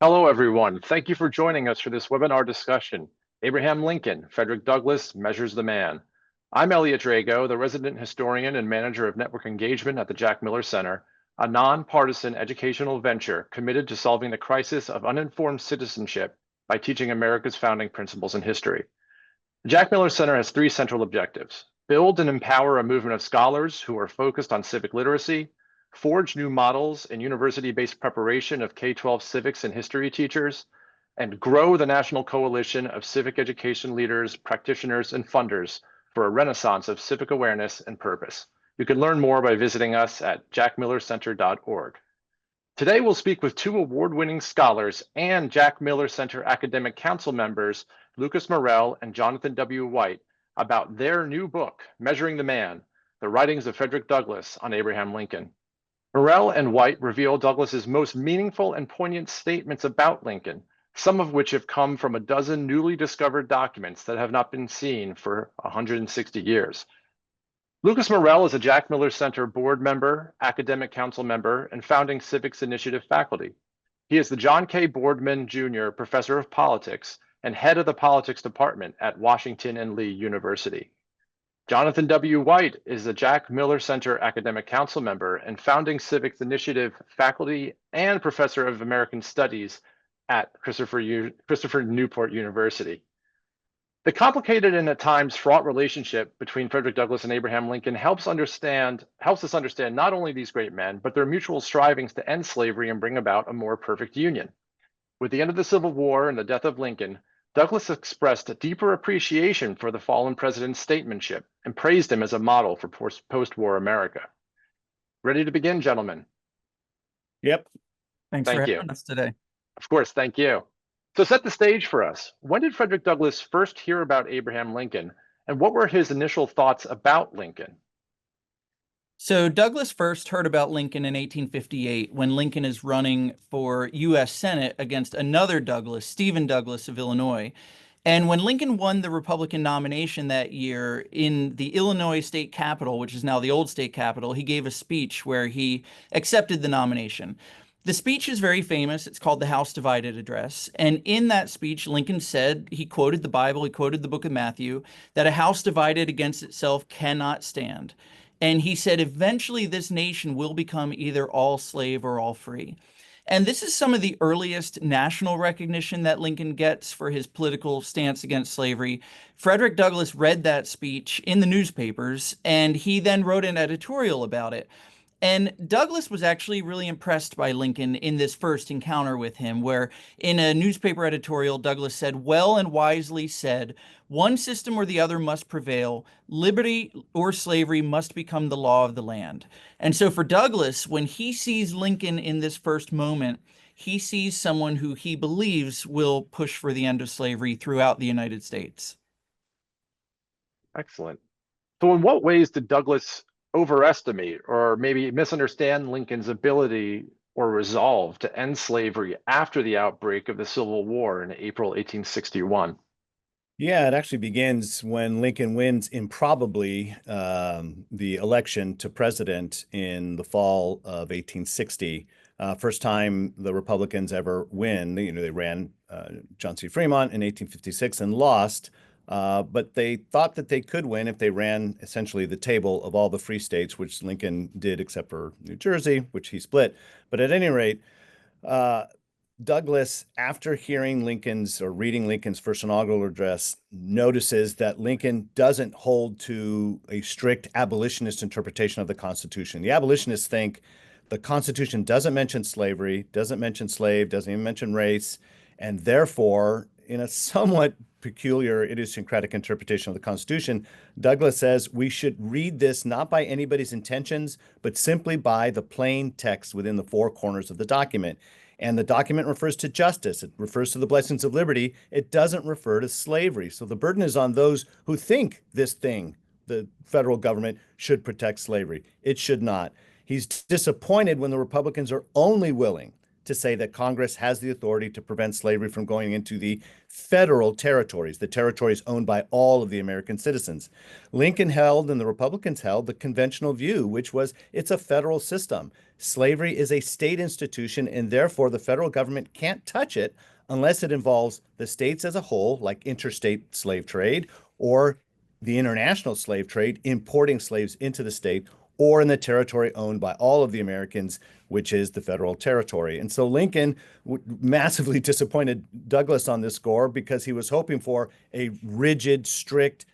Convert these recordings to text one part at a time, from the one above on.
Hello, everyone. Thank you for joining us for this webinar discussion, Abraham Lincoln, Frederick Douglass Measures the Man. I'm Elliott Drago, the resident historian and manager of network engagement at the Jack Miller Center, a nonpartisan educational venture committed to solving the crisis of uninformed citizenship by teaching America's founding principles and history. The Jack Miller Center has three central objectives: build and empower a movement of scholars who are focused on civic literacy, forge new models in university-based preparation of K-12 civics and history teachers, and grow the national coalition of civic education leaders, practitioners, and funders for a renaissance of civic awareness and purpose. You can learn more by visiting us at jackmillercenter.org. Today, we'll speak with two award-winning scholars and Jack Miller Center Academic Council members, Lucas Morel and Jonathan W. White, about their new book, Measuring the Man, The Writings of Frederick Douglass on Abraham Lincoln. Morel and White reveal Douglass's most meaningful and poignant statements about Lincoln, some of which have come from a dozen newly discovered documents that have not been seen for 160 years. Lucas Morel is a Jack Miller Center board member, academic council member, and founding Civics Initiative faculty. He is the John K. Boardman Jr. Professor of Politics and head of the politics department at Washington and Lee University. Jonathan W. White is a Jack Miller Center academic council member and founding Civics Initiative faculty and professor of American Studies at Christopher Newport University. The complicated and at times fraught relationship between Frederick Douglass and Abraham Lincoln helps us understand not only these great men, but their mutual strivings to end slavery and bring about a more perfect union. With the end of the Civil War and the death of Lincoln, Douglass expressed a deeper appreciation for the fallen president's statesmanship and praised him as a model for post-war America. Ready to begin, gentlemen? Yep. Thanks for having us today. Of course, thank you. So set the stage for us. When did Frederick Douglass first hear about Abraham Lincoln, and what were his initial thoughts about Lincoln? So Douglass first heard about Lincoln in 1858 when Lincoln is running for U.S. Senate against another Douglass, Stephen Douglas of Illinois. And when Lincoln won the Republican nomination that year in the Illinois state capitol, which is now the old state capitol, he gave a speech where he accepted the nomination. The speech is very famous. It's called the House Divided Address. And in that speech, Lincoln said, he quoted the Bible, he quoted the book of Matthew, that a house divided against itself cannot stand. And he said, eventually this nation will become either all slave or all free. And this is some of the earliest national recognition that Lincoln gets for his political stance against slavery. Frederick Douglass read that speech in the newspapers, and he then wrote an editorial about it. And Douglass was actually really impressed by Lincoln in this first encounter with him, where in a newspaper editorial, Douglass said, well and wisely said, one system or the other must prevail. Liberty or slavery must become the law of the land. And so for Douglass, when he sees Lincoln in this first moment, he sees someone who he believes will push for the end of slavery throughout the United States. Excellent. So in what ways did Douglass overestimate or maybe misunderstand Lincoln's ability or resolve to end slavery after the outbreak of the Civil War in April 1861? Yeah, it actually begins when Lincoln wins improbably the election to president in the fall of 1860. First time the Republicans ever win. They ran John C. Fremont in 1856 and lost. But they thought that they could win if they ran essentially the table of all the free states, which Lincoln did, except for New Jersey, which he split. But at any rate, Douglass, after hearing Lincoln's or reading Lincoln's first inaugural address, notices that Lincoln doesn't hold to a strict abolitionist interpretation of the Constitution. The abolitionists think the Constitution doesn't mention slavery, doesn't mention slave, doesn't even mention race, and therefore, in a somewhat peculiar idiosyncratic interpretation of the Constitution, Douglass says we should read this not by anybody's intentions, but simply by the plain text within the four corners of the document. And the document refers to justice. It refers to the blessings of liberty. It doesn't refer to slavery. So the burden is on those who think this thing, the federal government, should protect slavery. It should not. He's disappointed when the Republicans are only willing to say that Congress has the authority to prevent slavery from going into the federal territories, the territories owned by all of the American citizens. Lincoln held, and the Republicans held, the conventional view, which was it's a federal system. Slavery is a state institution, and therefore the federal government can't touch it unless it involves the states as a whole, like interstate slave trade, or the international slave trade, importing slaves into the state, or in the territory owned by all of the Americans, which is the federal territory. And so Lincoln massively disappointed Douglas on this score because he was hoping for a rigid, strict,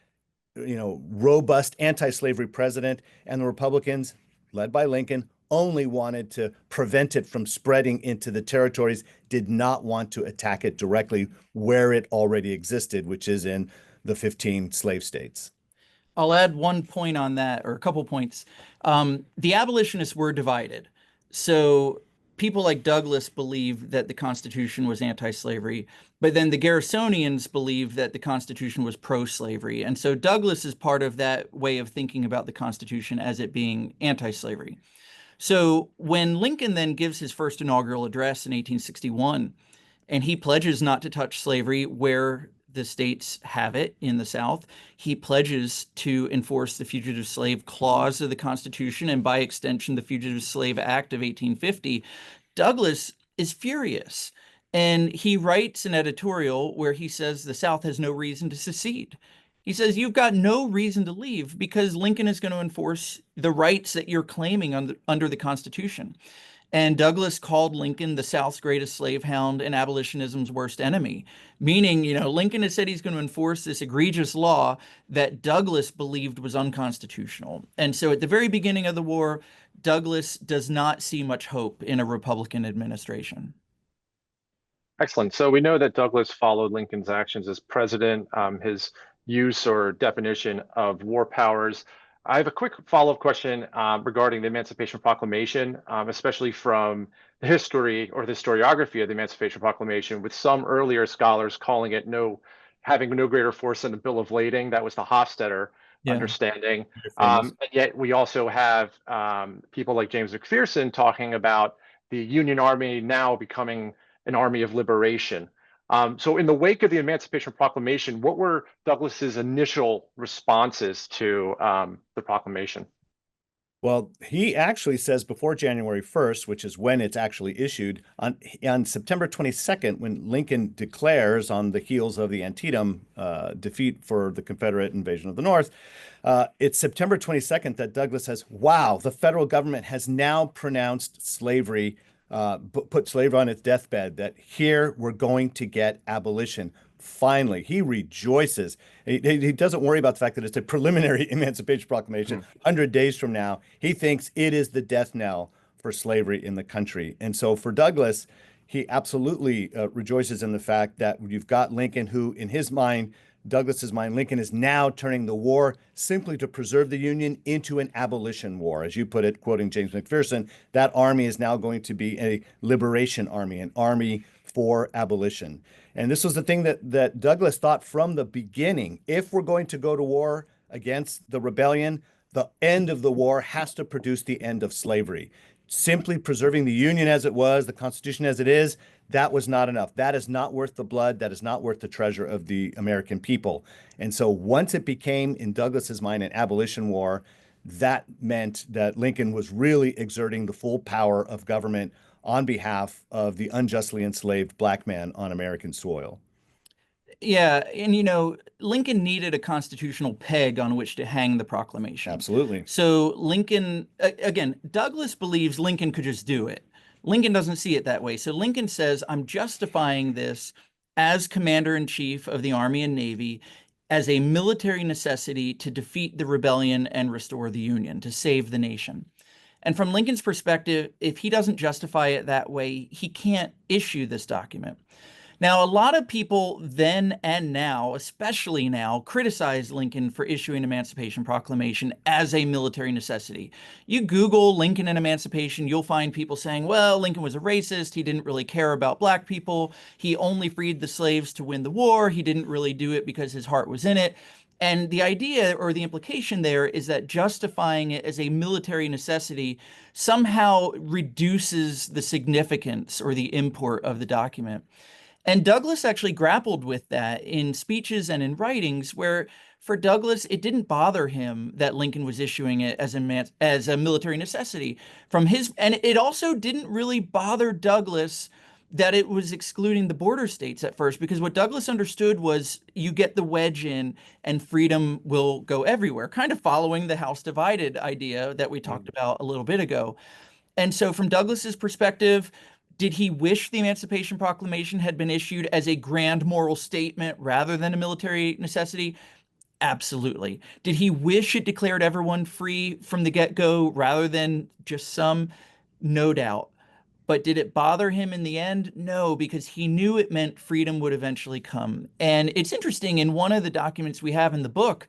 robust anti-slavery president, and the Republicans, led by Lincoln, only wanted to prevent it from spreading into the territories, did not want to attack it directly where it already existed, which is in the 15 slave states. I'll add one point on that, or a couple points. The abolitionists were divided. So people like Douglas believed that the Constitution was anti-slavery, but then the Garrisonians believed that the Constitution was pro-slavery. And so Douglas is part of that way of thinking about the Constitution as it being anti-slavery. So when Lincoln then gives his first inaugural address in 1861, and he pledges not to touch slavery where the states have it in the South, he pledges to enforce the Fugitive Slave Clause of the Constitution, and by extension, the Fugitive Slave Act of 1850, Douglas is furious. And he writes an editorial where he says the South has no reason to secede. He says, you've got no reason to leave because Lincoln is going to enforce the rights that you're claiming under the Constitution. And Douglas called Lincoln the South's greatest slave hound and abolitionism's worst enemy, meaning, Lincoln has said he's going to enforce this egregious law that Douglas believed was unconstitutional. And so at the very beginning of the war, Douglas does not see much hope in a Republican administration. Excellent. So we know that Douglas followed Lincoln's actions as president, his use or definition of war powers. I have a quick follow-up question regarding the Emancipation Proclamation, especially from the history or the historiography of the Emancipation Proclamation, with some earlier scholars calling it having no greater force than the Bill of Lading. That was the Hofstadter understanding. And yet we also have people like James McPherson talking about the Union Army now becoming an army of liberation. So in the wake of the Emancipation Proclamation, what were Douglas's initial responses to the proclamation? Well, he actually says before January 1st, which is when it's actually issued, on September 22nd, when Lincoln declares on the heels of the Antietam defeat for the Confederate invasion of the North, it's September 22nd that Douglas says, wow, the federal government has now pronounced slavery, put slavery on its deathbed, that here we're going to get abolition. Finally, he rejoices. He doesn't worry about the fact that it's a preliminary Emancipation Proclamation. 100 days from now, he thinks it is the death knell for slavery in the country. And so for Douglas, he absolutely rejoices in the fact that you've got Lincoln, who in his mind, Douglas's mind, Lincoln is now turning the war simply to preserve the Union into an abolition war. As you put it, quoting James McPherson, that army is now going to be a liberation army, an army for abolition. And this was the thing that Douglas thought from the beginning. If we're going to go to war against the rebellion, the end of the war has to produce the end of slavery. Simply preserving the Union as it was, the Constitution as it is, that was not enough. That is not worth the blood. That is not worth the treasure of the American people. And so once it became, in Douglas's mind, an abolition war, that meant that Lincoln was really exerting the full power of government on behalf of the unjustly enslaved black man on American soil. Yeah, and Lincoln needed a constitutional peg on which to hang the proclamation. Absolutely. So Lincoln, again, Douglas believes Lincoln could just do it. Lincoln doesn't see it that way. So Lincoln says, I'm justifying this as commander-in-chief of the Army and Navy as a military necessity to defeat the rebellion and restore the Union, to save the nation. And from Lincoln's perspective, if he doesn't justify it that way, he can't issue this document. Now, a lot of people then and now, especially now, criticize Lincoln for issuing an Emancipation Proclamation as a military necessity. You Google Lincoln and emancipation, you'll find people saying, well, Lincoln was a racist. He didn't really care about black people. He only freed the slaves to win the war. He didn't really do it because his heart was in it. And the idea or the implication there is that justifying it as a military necessity somehow reduces the significance or the import of the document. And Douglass actually grappled with that in speeches and in writings, where for Douglass, it didn't bother him that Lincoln was issuing it as a military necessity. And it also didn't really bother Douglass that it was excluding the border states at first, because what Douglass understood was you get the wedge in and freedom will go everywhere, kind of following the House divided idea that we talked about a little bit ago. And so, from Douglass's perspective, did he wish the Emancipation Proclamation had been issued as a grand moral statement rather than a military necessity? Absolutely. Did he wish it declared everyone free from the get-go rather than just some? No doubt. But did it bother him in the end? No, because he knew it meant freedom would eventually come. And it's interesting, in one of the documents we have in the book,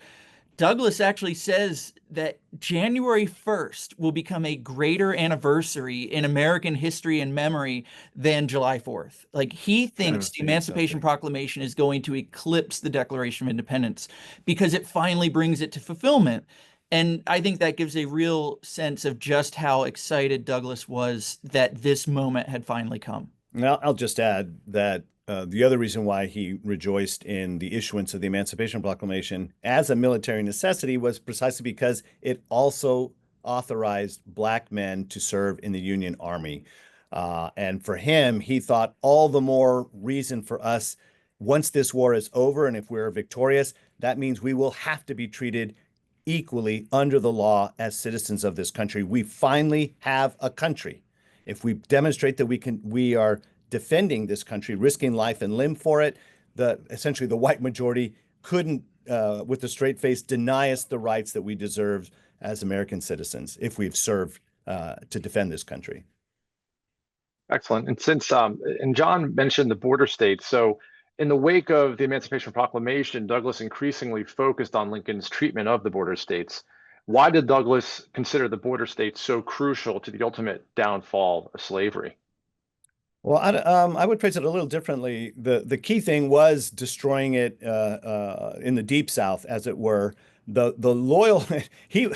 Douglass actually says that January 1st will become a greater anniversary in American history and memory than July 4th. Like, he thinks the Emancipation Proclamation is going to eclipse the Declaration of Independence because it finally brings it to fulfillment. And I think that gives a real sense of just how excited Douglass was that this moment had finally come. Now, I'll just add that the other reason why he rejoiced in the issuance of the Emancipation Proclamation as a military necessity was precisely because it also authorized Black men to serve in the Union Army. And for him, he thought all the more reason for us, once this war is over and if we're victorious, that means we will have to be treated equally under the law as citizens of this country. We finally have a country. If we demonstrate that we are defending this country, risking life and limb for it, essentially the white majority couldn't, with a straight face, deny us the rights that we deserve as American citizens if we've served to defend this country. Excellent. And since and John mentioned the border states, so in the wake of the Emancipation Proclamation, Douglass increasingly focused on Lincoln's treatment of the border states. Why did Douglass consider the border states so crucial to the ultimate downfall of slavery? Well, I would phrase it a little differently. The key thing was destroying it in the Deep South, as it were. The loyal he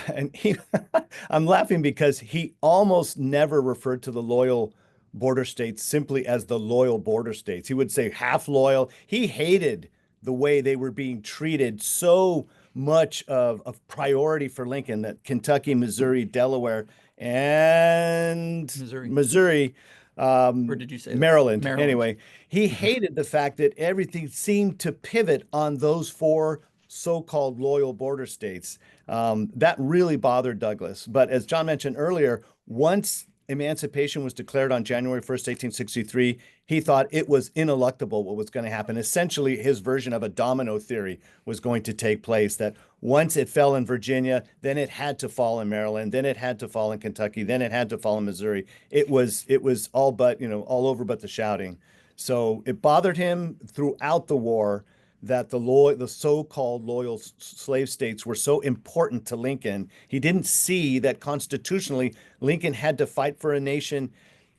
I'm laughing because he almost never referred to the loyal border states simply as the loyal border states. He would say half loyal. He hated the way they were being treated, so much of priority for Lincoln that Kentucky, Missouri, Delaware, and Missouri Or did you say Maryland. Maryland? Anyway, he hated the fact that everything seemed to pivot on those four so-called loyal border states. That really bothered Douglass. But as John mentioned earlier, once emancipation was declared on January 1st, 1863, he thought it was ineluctable what was going to happen. Essentially, his version of a domino theory was going to take place, that once it fell in Virginia, then it had to fall in Maryland, then it had to fall in Kentucky, then it had to fall in Missouri. It was all but, all over but the shouting. So it bothered him throughout the war that the so-called loyal slave states were so important to Lincoln. He didn't see that constitutionally Lincoln had to fight for a nation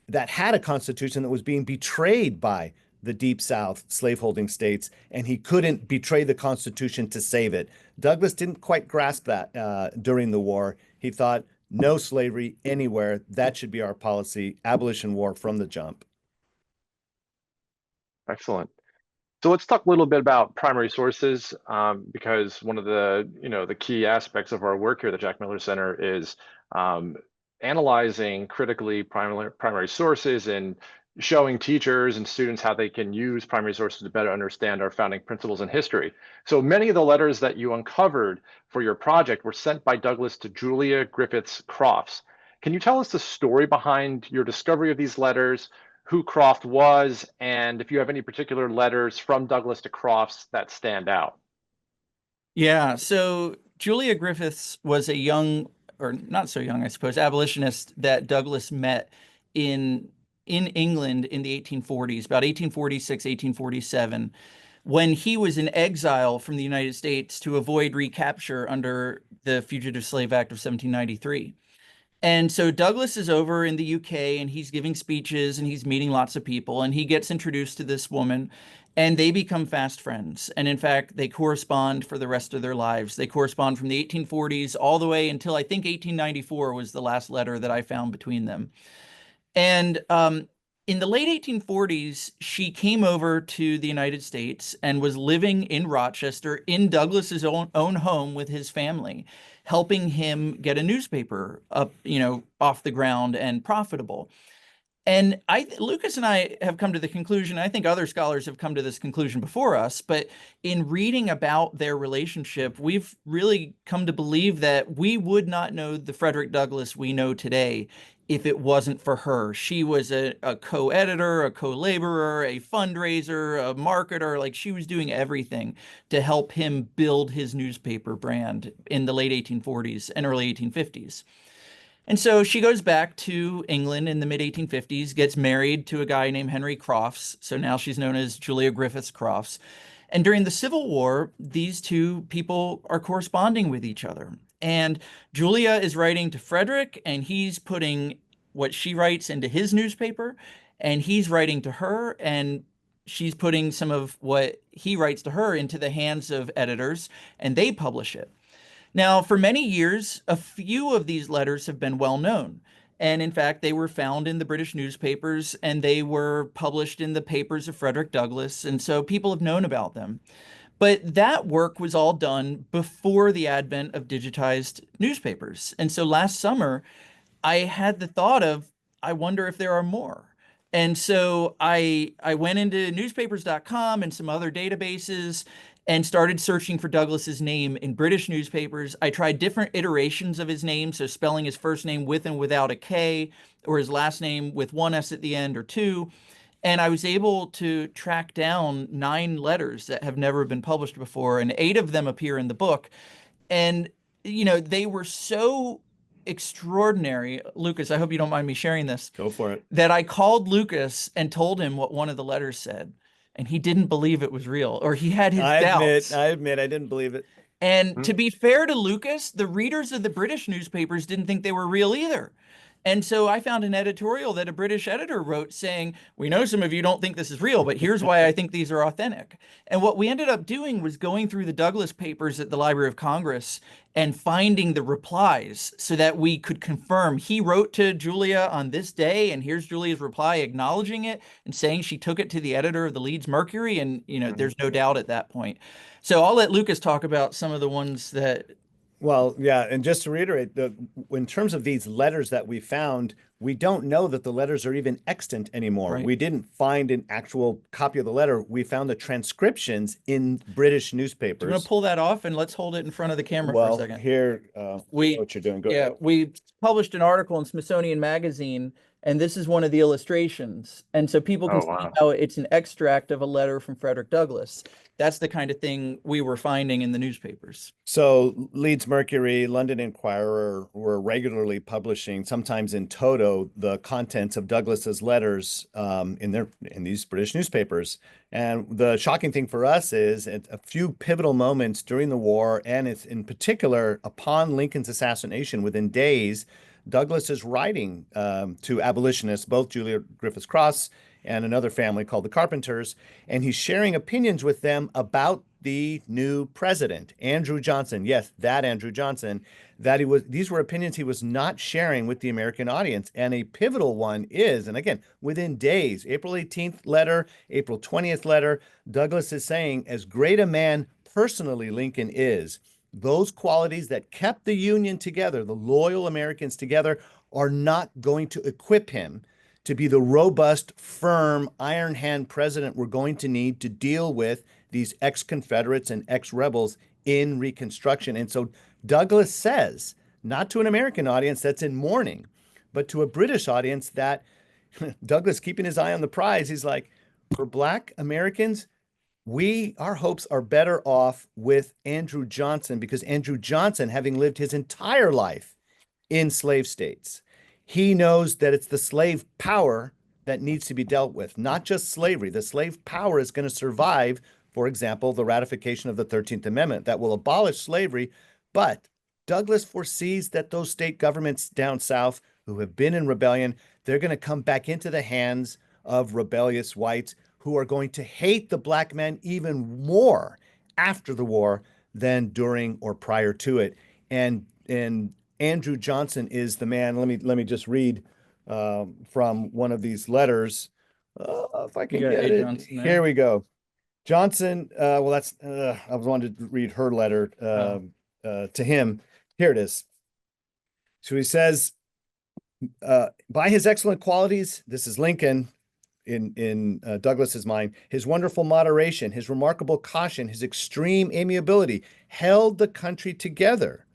that had a constitution that was being betrayed by the Deep South slaveholding states, and he couldn't betray the Constitution to save it. Douglass didn't quite grasp that during the war. He thought, no slavery anywhere. That should be our policy. Abolition war from the jump. Excellent. So let's talk a little bit about primary sources, because one of the key aspects of our work here at the Jack Miller Center is analyzing critically primary sources and showing teachers and students how they can use primary sources to better understand our founding principles and history. So many of the letters that you uncovered for your project were sent by Douglass to Julia Griffiths Crofts. Can you tell us the story behind your discovery of these letters, who Croft was, and if you have any particular letters from Douglass to Crofts that stand out? Yeah, so Julia Griffiths was a young, or not so young, I suppose, abolitionist that Douglass met in England in the 1840s, about 1846, 1847, when he was in exile from the United States to avoid recapture under the Fugitive Slave Act of 1793. And so Douglas is over in the UK and he's giving speeches and he's meeting lots of people and he gets introduced to this woman and they become fast friends. And in fact, they correspond for the rest of their lives. They correspond from the 1840s all the way until I think 1894 was the last letter that I found between them. And in the late 1840s, she came over to the United States and was living in Rochester in Douglas's own home with his family, helping him get a newspaper up, off the ground and profitable. And Lucas and I have come to the conclusion, I think other scholars have come to this conclusion before us, but in reading about their relationship, we've really come to believe that we would not know the Frederick Douglass we know today if it wasn't for her. She was a co-editor, a co-laborer, a fundraiser, a marketer. Like, she was doing everything to help him build his newspaper brand in the late 1840s and early 1850s. And so she goes back to England in the mid-1850s, gets married to a guy named Henry Crofts. So now she's known as Julia Griffiths Crofts. And during the Civil War, these two people are corresponding with each other. And Julia is writing to Frederick, and he's putting what she writes into his newspaper, and he's writing to her, and she's putting some of what he writes to her into the hands of editors, and they publish it. Now, for many years, a few of these letters have been well known. And in fact, they were found in the British newspapers and they were published in the papers of Frederick Douglass. And so people have known about them. But that work was all done before the advent of digitized newspapers. And so last summer, I had the thought of, I wonder if there are more. And so I went into newspapers.com and some other databases and started searching for Douglas's name in British newspapers. I tried different iterations of his name, so spelling his first name with and without a K, or his last name with one S at the end or two. And I was able to track down 9 letters that have never been published before, and 8 of them appear in the book. And, they were so extraordinary. Lucas, I hope you don't mind me sharing this. Go for it. That I called Lucas and told him what one of the letters said. And he didn't believe it was real, or he had his doubts. I admit, I didn't believe it. And to be fair to Lucas, the readers of the British newspapers didn't think they were real either. And so I found an editorial that a British editor wrote saying, we know some of you don't think this is real, but here's why I think these are authentic. And what we ended up doing was going through the Douglass papers at the Library of Congress and finding the replies so that we could confirm he wrote to Julia on this day, and here's Julia's reply acknowledging it and saying she took it to the editor of the Leeds Mercury. And, there's no doubt at that point. So I'll let Lucas talk about some of the ones that. Well, yeah, and just to reiterate, in terms of these letters that we found, we don't know that the letters are even extant anymore. Right. We didn't find an actual copy of the letter. We found the transcriptions in British newspapers. I'm going to pull that off and let's hold it in front of the camera for a second. Here, what you're doing. Go ahead. We published an article in Smithsonian Magazine, and this is one of the illustrations. And so people can see how it's an extract of a letter from Frederick Douglass. That's the kind of thing we were finding in the newspapers. So Leeds Mercury, London Inquirer were regularly publishing, sometimes in toto, the contents of Douglas's letters in these British newspapers. And the shocking thing for us is at a few pivotal moments during the war, and it's in particular upon Lincoln's assassination, within days, Douglas is writing to abolitionists, both Julia Griffiths Crofts and another family called the Carpenters, and he's sharing opinions with them about the new president, Andrew Johnson. Yes, that Andrew Johnson. These were opinions he was not sharing with the American audience. And a pivotal one is, and again, within days, April 18th letter, April 20th letter, Douglas is saying, as great a man personally Lincoln is, those qualities that kept the Union together, the loyal Americans together, are not going to equip him to be the robust, firm, iron hand president we're going to need to deal with these ex-Confederates and ex-rebels in Reconstruction. And so Douglas says, not to an American audience that's in mourning, but to a British audience that Douglas, keeping his eye on the prize, he's like, for Black Americans, our hopes are better off with Andrew Johnson, because Andrew Johnson, having lived his entire life in slave states, he knows that it's the slave power that needs to be dealt with, not just slavery. The slave power is going to survive, for example, the ratification of the 13th Amendment that will abolish slavery, but Douglass foresees that those state governments down south who have been in rebellion, they're going to come back into the hands of rebellious whites who are going to hate the black man even more after the war than during or prior to it. And Andrew Johnson is the man. Let me just read from one of these letters. If I can You got get A. it. Johnson there? Here we go. Johnson, well, that's I wanted to read her letter to him. Here it is. So he says, by his excellent qualities, this is Lincoln in Douglas's mind, his wonderful moderation, his remarkable caution, his extreme amiability held the country together.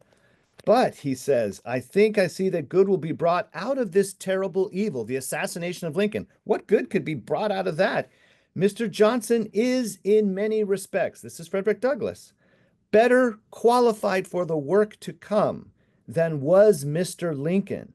But he says, I think I see that good will be brought out of this terrible evil, the assassination of Lincoln. What good could be brought out of that? Mr. Johnson is in many respects, this is Frederick Douglass, better qualified for the work to come than was Mr. Lincoln.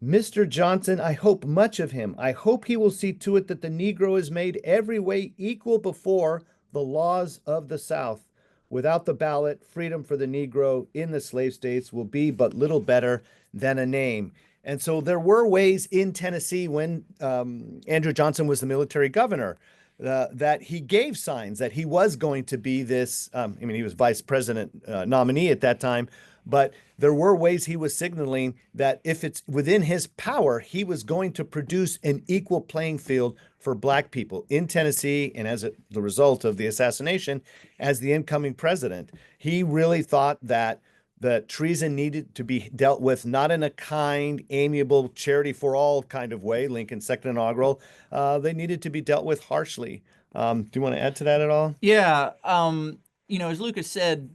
Mr. Johnson, I hope much of him. I hope he will see to it that the Negro is made every way equal before the laws of the South. Without the ballot, freedom for the Negro in the slave states will be but little better than a name. And so there were ways in Tennessee when Andrew Johnson was the military governor that he gave signs that he was going to be this. I mean, he was vice president nominee at that time, but there were ways he was signaling that if it's within his power, he was going to produce an equal playing field for black people in Tennessee. And as the result of the assassination, as the incoming president, he really thought that treason needed to be dealt with not in a kind, amiable, charity for all kind of way, Lincoln's second inaugural. They needed to be dealt with harshly. Do you want to add to that at all? Yeah. As Lucas said,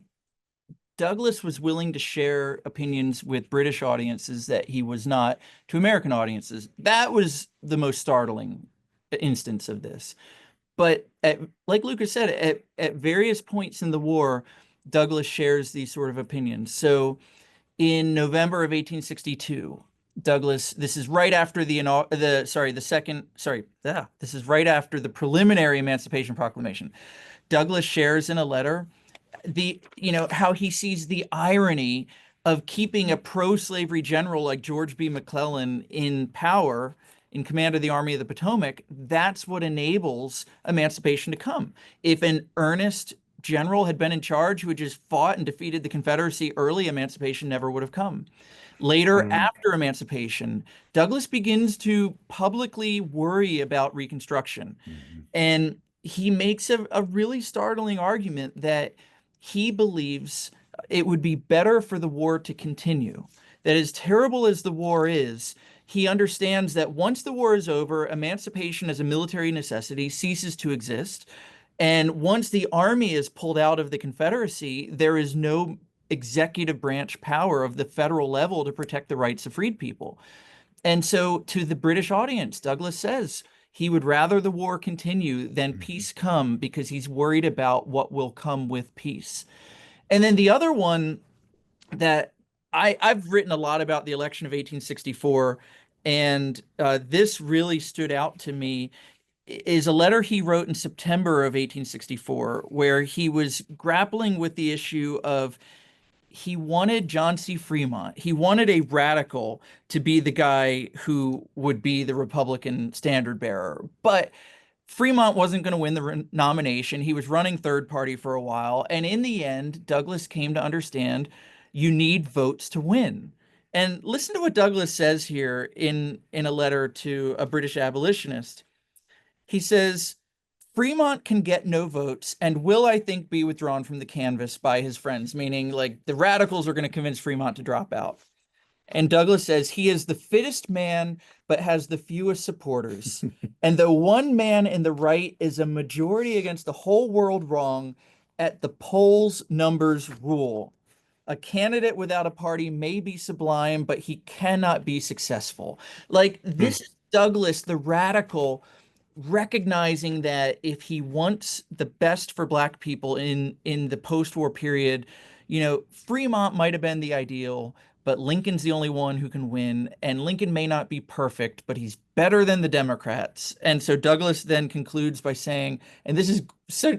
Douglass was willing to share opinions with British audiences that he was not to American audiences. That was the most startling instance of this. But like Lucas said, at various points in the war, Douglass shares these sort of opinions. So in November of 1862, Douglass, this is right after this is right after the preliminary Emancipation Proclamation. Douglass shares in a letter how he sees the irony of keeping a pro-slavery general like George B. McClellan in power, in command of the Army of the Potomac. That's what enables emancipation to come. If an earnest general had been in charge who had just fought and defeated the Confederacy early, emancipation never would have come. Later, after emancipation, Douglass begins to publicly worry about Reconstruction. And he makes a really startling argument that he believes it would be better for the war to continue. That as terrible as the war is, he understands that once the war is over, emancipation as a military necessity ceases to exist. And once the army is pulled out of the Confederacy, there is no executive branch power of the federal level to protect the rights of freed people. And so to the British audience, Douglass says he would rather the war continue than peace come because he's worried about what will come with peace. And then the other one that I've written a lot about the election of 1864, and this really stood out to me, is a letter he wrote in September of 1864, where he was grappling with the issue of he wanted John C. Fremont. He wanted a radical to be the guy who would be the Republican standard bearer. But Fremont wasn't going to win the nomination. He was running third party for a while. And in the end, Douglass came to understand you need votes to win. And listen to what Douglass says here in a letter to a British abolitionist. He says, Fremont can get no votes and will, I think, be withdrawn from the canvass by his friends, meaning like the radicals are going to convince Fremont to drop out. And Douglass says he is the fittest man, but has the fewest supporters. And though one man in the right is a majority against the whole world wrong, at the polls numbers rule. A candidate without a party may be sublime, but he cannot be successful. Like this is Douglass, the radical, recognizing that if he wants the best for black people in the post-war period, Fremont might have been the ideal, but Lincoln's the only one who can win. And Lincoln may not be perfect, but he's better than the Democrats. And so Douglas then concludes by saying, and this is so,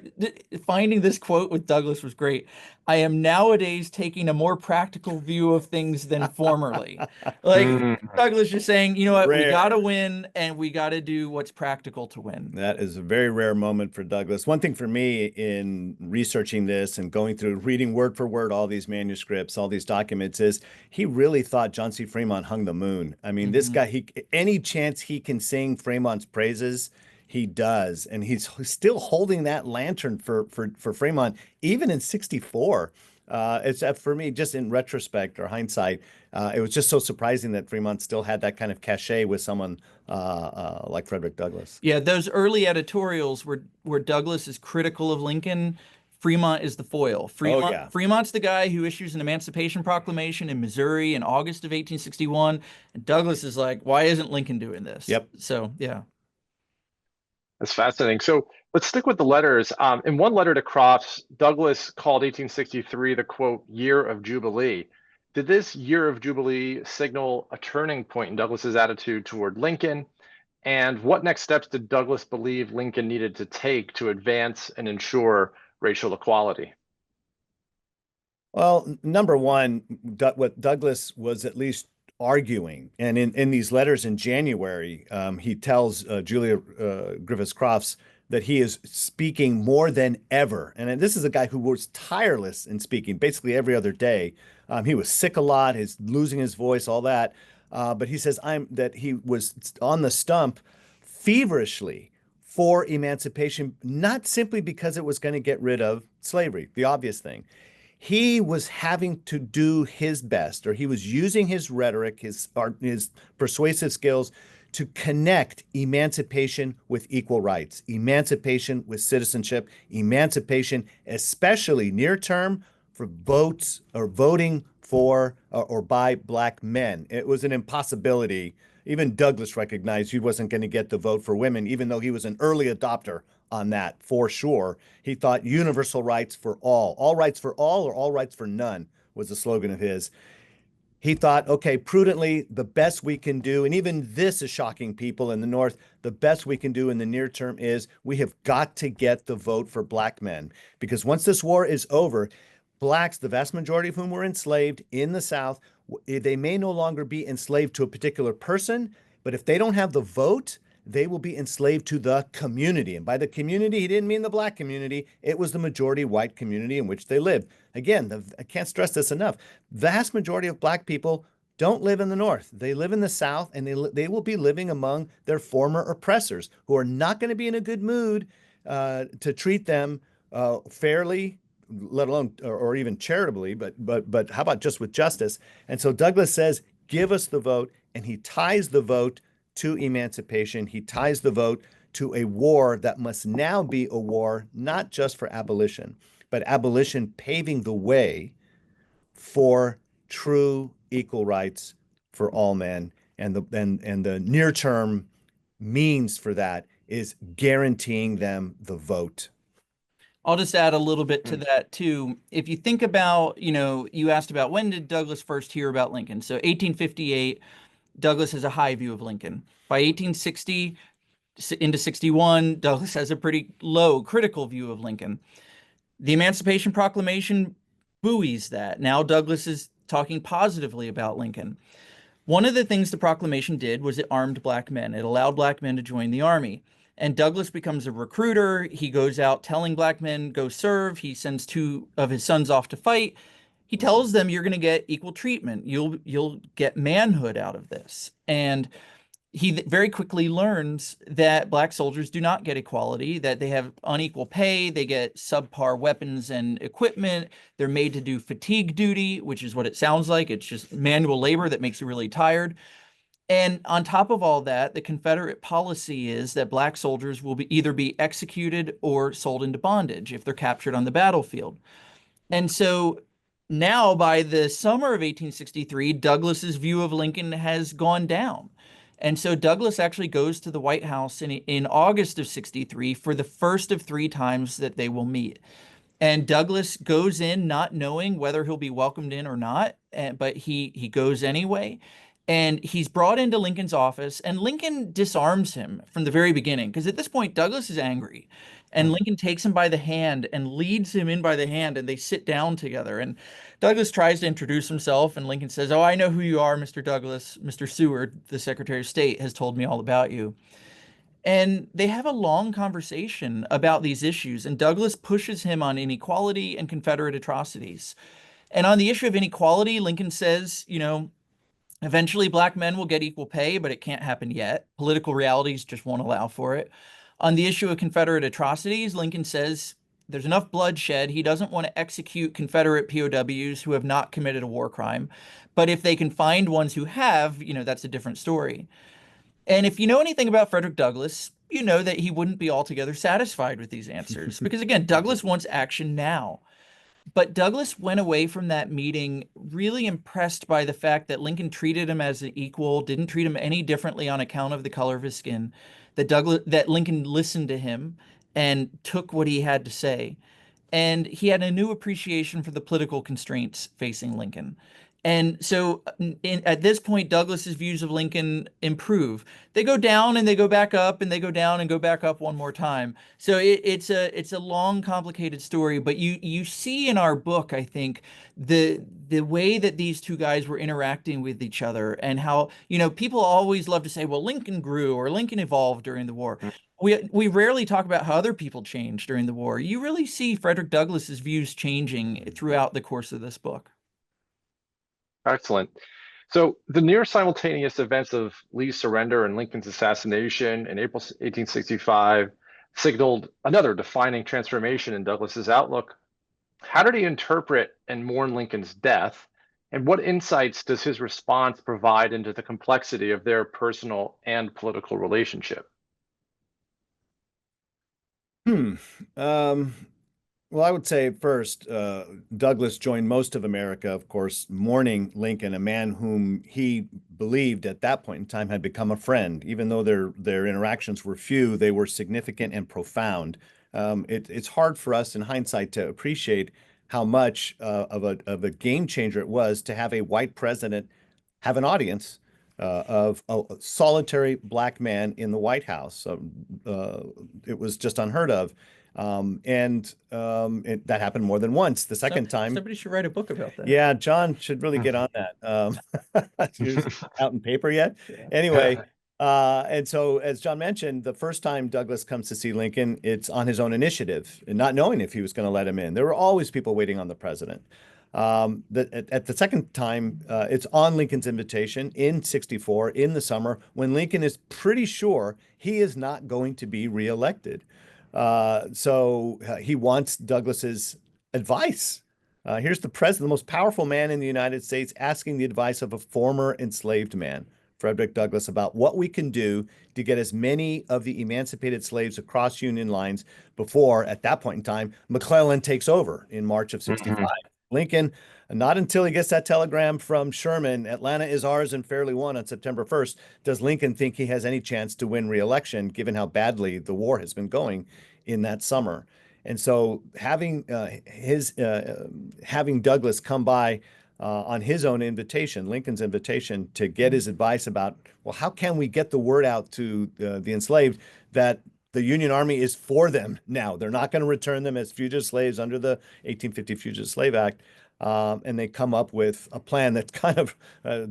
finding this quote with Douglas was great. I am nowadays taking a more practical view of things than formerly. Like Mm. Douglas just saying, you know what, we Rare. got to win and we got to do what's practical to win. That is a very rare moment for Douglas. One thing for me in researching this and going through, reading word for word all these manuscripts, all these documents, is he really thought John C. Fremont hung the moon. I mean, this guy, any chance he can sing Fremont's praises, he does. And he's still holding that lantern for Fremont, even in 64. It's for me, just in retrospect or hindsight, it was just so surprising that Fremont still had that kind of cachet with someone like Frederick Douglass. Yeah, those early editorials where Douglas is critical of Lincoln, Fremont is the foil. Fremont's the guy who issues an Emancipation Proclamation in Missouri in August of 1861, and Douglas is like, why isn't Lincoln doing this? Yep. So, yeah. That's fascinating. So let's stick with the letters. In one letter to Crofts, Douglas called 1863 the, quote, year of Jubilee. Did this year of Jubilee signal a turning point in Douglas's attitude toward Lincoln? And what next steps did Douglas believe Lincoln needed to take to advance and ensure racial equality? Well, number one, what Douglas was at least arguing, and in these letters in January, he tells Julia Griffiths Crofts that he is speaking more than ever. And this is a guy who was tireless in speaking basically every other day. He was sick a lot, he's losing his voice, all that. But he says that he was on the stump feverishly for emancipation, not simply because it was going to get rid of slavery, the obvious thing. He was having to do his best, or he was using his rhetoric, his persuasive skills to connect emancipation with equal rights, emancipation with citizenship, emancipation, especially near term, for votes or voting for or by Black men. It was an impossibility. Even Douglas recognized he wasn't going to get the vote for women, even though he was an early adopter on that for sure. He thought universal rights for all rights for all, or all rights for none was the slogan of his. He thought, okay, prudently, the best we can do, and even this is shocking people in the North, the best we can do in the near term is we have got to get the vote for Black men. Because once this war is over, Blacks, the vast majority of whom were enslaved in the South, they may no longer be enslaved to a particular person, but if they don't have the vote, they will be enslaved to the community. And by the community, he didn't mean the Black community. It was the majority white community in which they lived. Again, I can't stress this enough. Vast majority of Black people don't live in the North. They live in the South, and they will be living among their former oppressors who are not going to be in a good mood to treat them fairly, let alone or even charitably, but how about just with justice? And so Douglas says, give us the vote, and he ties the vote to emancipation. He ties the vote to a war that must now be a war not just for abolition, but abolition paving the way for true equal rights for all men. And the near-term means for that is guaranteeing them the vote. I'll just add a little bit to that too. If you think about, you asked about when did Douglas first hear about Lincoln? So 1858, Douglas has a high view of Lincoln. By 1860 into 61, Douglas has a pretty low critical view of Lincoln. The Emancipation Proclamation buoys that. Now Douglas is talking positively about Lincoln. One of the things the proclamation did was it armed Black men. It allowed Black men to join the army. And Douglas becomes a recruiter. He goes out telling Black men, go serve. He sends 2 of his sons off to fight. He tells them, you're going to get equal treatment. You'll get manhood out of this. And he very quickly learns that Black soldiers do not get equality, that they have unequal pay, they get subpar weapons and equipment, they're made to do fatigue duty, which is what it sounds like. It's just manual labor that makes you really tired. And on top of all that, the Confederate policy is that Black soldiers will either be executed or sold into bondage if they're captured on the battlefield. And so now by the summer of 1863, Douglas's view of Lincoln has gone down. And so Douglas actually goes to the White House in August of 63 for the first of 3 times that they will meet. And Douglas goes in not knowing whether he'll be welcomed in or not, but he goes anyway. And he's brought into Lincoln's office, and Lincoln disarms him from the very beginning. Because at this point, Douglas is angry. And Lincoln takes him by the hand and leads him in by the hand, and they sit down together. And Douglas tries to introduce himself, and Lincoln says, "Oh, I know who you are, Mr. Douglas. Mr. Seward, the Secretary of State, has told me all about you." And they have a long conversation about these issues, and Douglas pushes him on inequality and Confederate atrocities. And on the issue of inequality, Lincoln says, eventually, black men will get equal pay, but it can't happen yet. Political realities just won't allow for it. On the issue of Confederate atrocities, Lincoln says there's enough bloodshed. He doesn't want to execute Confederate POWs who have not committed a war crime. But if they can find ones who have, that's a different story. And if you know anything about Frederick Douglass, you know that he wouldn't be altogether satisfied with these answers. Because again, Douglass wants action now. But Douglass went away from that meeting really impressed by the fact that Lincoln treated him as an equal, didn't treat him any differently on account of the color of his skin, that Lincoln listened to him and took what he had to say. And he had a new appreciation for the political constraints facing Lincoln. And so at this point, Douglas's views of Lincoln improve. They go down and they go back up, and they go down and go back up one more time. So it's a long, complicated story. But you see in our book, I think, the way that these two guys were interacting with each other, and how, people always love to say, well, Lincoln grew or Lincoln evolved during the war. We rarely talk about how other people changed during the war. You really see Frederick Douglass's views changing throughout the course of this book. Excellent. So the near simultaneous events of Lee's surrender and Lincoln's assassination in April 1865 signaled another defining transformation in Douglas's outlook. How did he interpret and mourn Lincoln's death? And what insights does his response provide into the complexity of their personal and political relationship? Well, I would say first, Douglass joined most of America, of course, mourning Lincoln, a man whom he believed at that point in time had become a friend. Even though their interactions were few, they were significant and profound. It's hard for us in hindsight to appreciate how much of a game changer it was to have a white president have an audience of a solitary black man in the White House. It was just unheard of. That happened more than once. The second time, somebody should write a book about that. Yeah, John should really get on that. It's out in paper yet? Yeah. Anyway, and so as John mentioned, the first time Douglass comes to see Lincoln, it's on his own initiative, and not knowing if he was going to let him in. There were always people waiting on the president. At the second time, it's on Lincoln's invitation in '64 in the summer, when Lincoln is pretty sure he is not going to be reelected. So he wants Douglas's advice. Here's the president, the most powerful man in the United States, asking the advice of a former enslaved man, Frederick Douglass, about what we can do to get as many of the emancipated slaves across Union lines before, at that point in time, McClellan takes over in March of '65. Lincoln, not until he gets that telegram from Sherman, Atlanta is ours and fairly won on September 1st, does Lincoln think he has any chance to win re-election, given how badly the war has been going in that summer. And so having Douglass come by on his own invitation, Lincoln's invitation, to get his advice about, well, how can we get the word out to the enslaved that the Union Army is for them now? They're not going to return them as fugitive slaves under the 1850 Fugitive Slave Act. And they come up with a plan that's kind of,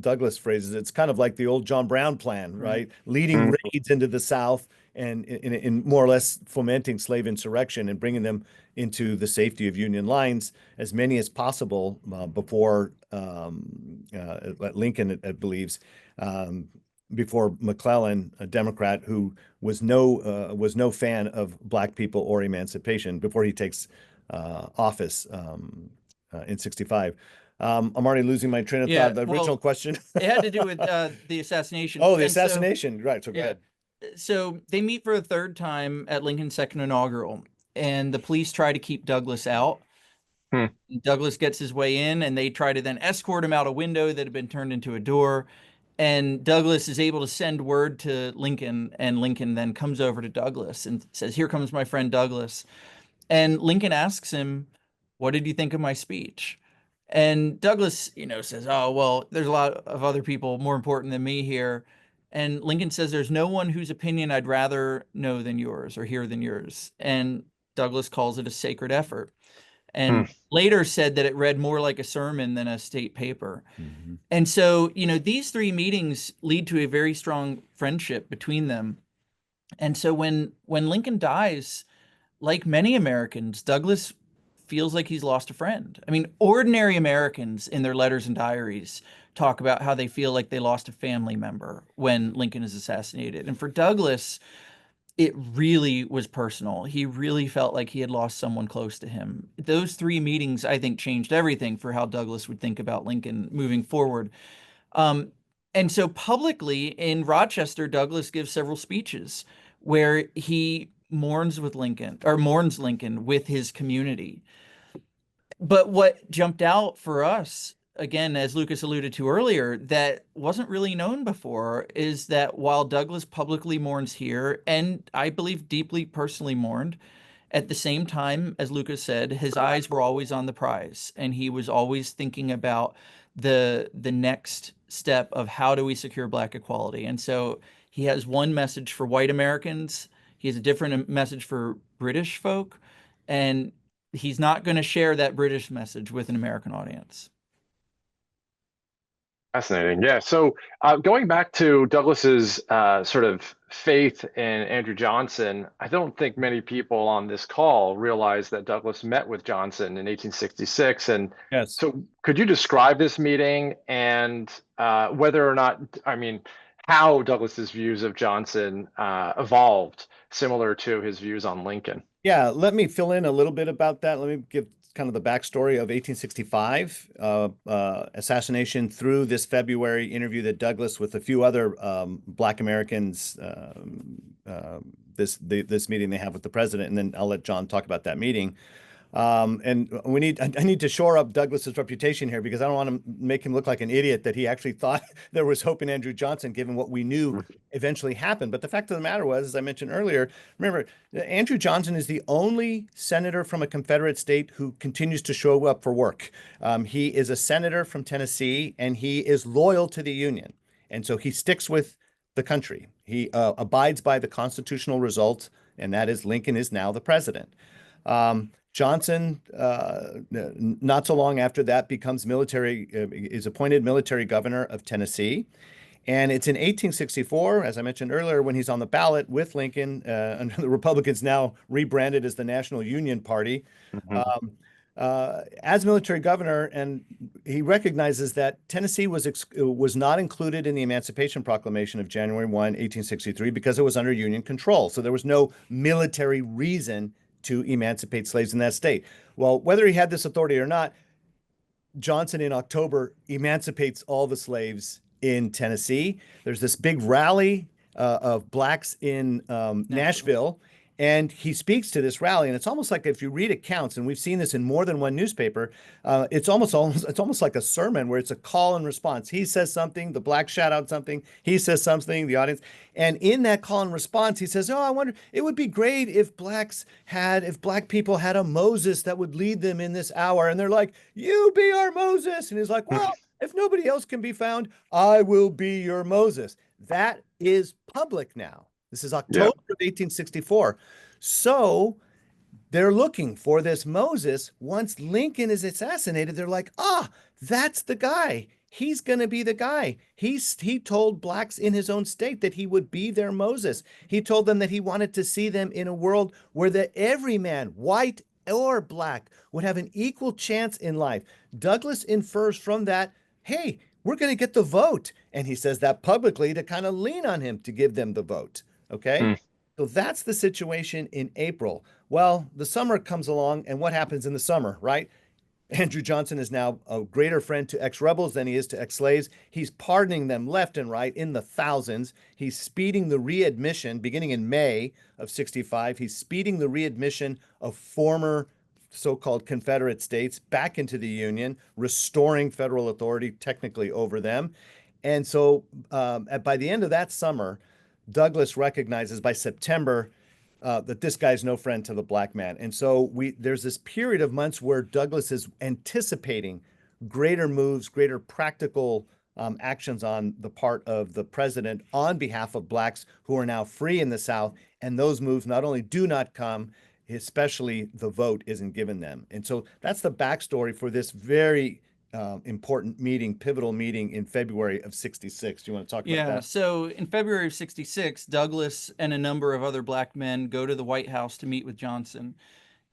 Douglas phrases, it's kind of like the old John Brown plan, right? Leading raids into the South and in more or less fomenting slave insurrection and bringing them into the safety of Union lines, as many as possible before Lincoln believes, before McClellan, a Democrat who was no fan of black people or emancipation, before he takes office in '65. I'm already losing my train of thought. The original question. It had to do with the assassination. Oh, the assassination. Right. So go ahead. So they meet for a third time at Lincoln's second inaugural, and the police try to keep Douglass out. Douglass gets his way in, and they try to then escort him out a window that had been turned into a door. And Douglass is able to send word to Lincoln, and Lincoln then comes over to Douglass and says, "Here comes my friend Douglass." And Lincoln asks him, "What did you think of my speech?" And Douglas, says, "Oh, well, there's a lot of other people more important than me here." And Lincoln says, "There's no one whose opinion I'd rather know than yours or hear than yours." And Douglas calls it a sacred effort. Hmm. And later said that it read more like a sermon than a state paper. Mhm. And so, these three meetings lead to a very strong friendship between them. And so when Lincoln dies, like many Americans, Douglas feels like he's lost a friend. I mean, ordinary Americans in their letters and diaries talk about how they feel like they lost a family member when Lincoln is assassinated. And for Douglas, it really was personal. He really felt like he had lost someone close to him. Those three meetings, I think, changed everything for how Douglas would think about Lincoln moving forward. Um, and so publicly in Rochester, Douglas gives several speeches where he mourns Lincoln with his community. But what jumped out for us, again, as Lucas alluded to earlier, that wasn't really known before, is that while Douglas publicly mourns here, and I believe deeply personally mourned, at the same time, as Lucas said, his eyes were always on the prize, and he was always thinking about the next step of how do we secure Black equality. And so he has one message for white Americans, he has a different message for British folk, and he's not going to share that British message with an American audience. Fascinating. Yeah. So going back to Douglas's sort of faith in Andrew Johnson, I don't think many people on this call realize that Douglas met with Johnson in 1866. And Yes. so could you describe this meeting and whether or not, I mean, how Douglas's views of Johnson evolved similar to his views on Lincoln? Yeah, let me fill in a little bit about that. Let me give kind of the backstory of 1865 assassination through this February interview that Douglas with a few other Black Americans, this meeting they have with the president, and then I'll let John talk about that meeting. And I need to shore up Douglas's reputation here because I don't want to make him look like an idiot that he actually thought there was hope in Andrew Johnson, given what we knew eventually happened. But the fact of the matter was, as I mentioned earlier, remember, Andrew Johnson is the only senator from a Confederate state who continues to show up for work. He is a senator from Tennessee, and he is loyal to the Union. And so he sticks with the country. He abides by the constitutional result, and that is Lincoln is now the president. Johnson, not so long after that, is appointed military governor of Tennessee. And it's in 1864, as I mentioned earlier, when he's on the ballot with Lincoln, under the Republicans now rebranded as the National Union Party, Mhm. as military governor, and he recognizes that Tennessee was not included in the Emancipation Proclamation of January 1, 1863, because it was under Union control. So there was no military reason to emancipate slaves in that state. Well, whether he had this authority or not, Johnson in October emancipates all the slaves in Tennessee. There's this big rally of blacks in Nashville, and he speaks to this rally. And it's almost like if you read accounts, and we've seen this in more than one newspaper, it's almost like a sermon where it's a call and response. He says something, the blacks shout out something. He says something, the audience. And in that call and response, he says, "Oh, I wonder, it would be great if black people had a Moses that would lead them in this hour." And they're like, "You be our Moses." And he's like, "Well, if nobody else can be found, I will be your Moses." That is public now. This is Yeah. October of 1864. So they're looking for this Moses. Once Lincoln is assassinated, they're like, that's the guy. He's going to be the guy. He told blacks in his own state that he would be their Moses. He told them that he wanted to see them in a world where every man, white or black, would have an equal chance in life. Douglas infers from that, hey, we're going to get the vote. And he says that publicly to kind of lean on him to give them the vote. Okay. Hmm. So that's the situation in April. Well, the summer comes along, and what happens in the summer, right? Andrew Johnson is now a greater friend to ex-rebels than he is to ex-slaves. He's pardoning them left and right in the thousands. He's speeding the readmission, beginning in May of 65. He's speeding the readmission of former so-called Confederate states back into the Union, restoring federal authority technically over them. And so by the end of that summer, Douglas recognizes by September that this guy's no friend to the black man. And so there's this period of months where Douglas is anticipating greater moves, greater practical actions on the part of the president on behalf of blacks who are now free in the South. And those moves not only do not come, especially the vote isn't given them. And so that's the backstory for this very important meeting, pivotal meeting in February of 66. Do you want to talk about that? So in February of 66, Douglas and a number of other black men go to the White House to meet with Johnson.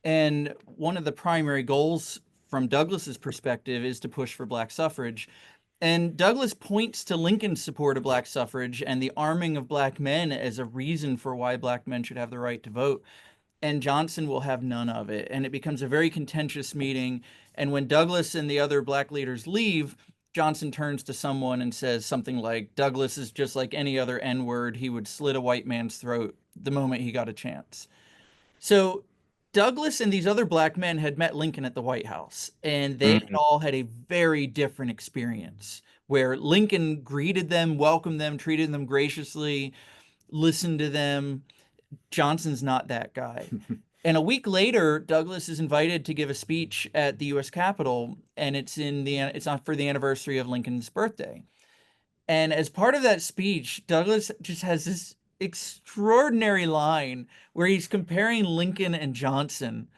And one of the primary goals from Douglas's perspective is to push for black suffrage. And Douglas points to Lincoln's support of black suffrage and the arming of black men as a reason for why black men should have the right to vote. And Johnson will have none of it. And it becomes a very contentious meeting. And when Douglas and the other black leaders leave, Johnson turns to someone and says something like, Douglas is just like any other N-word. He would slit a white man's throat the moment he got a chance. So Douglas and these other black men had met Lincoln at the White House, and they had all had a very different experience where Lincoln greeted them, welcomed them, treated them graciously, listened to them. Johnson's not that guy. And a week later, Douglas is invited to give a speech at the U.S. Capitol, and it's not for the anniversary of Lincoln's birthday. And as part of that speech, Douglas just has this extraordinary line where he's comparing Lincoln and Johnson.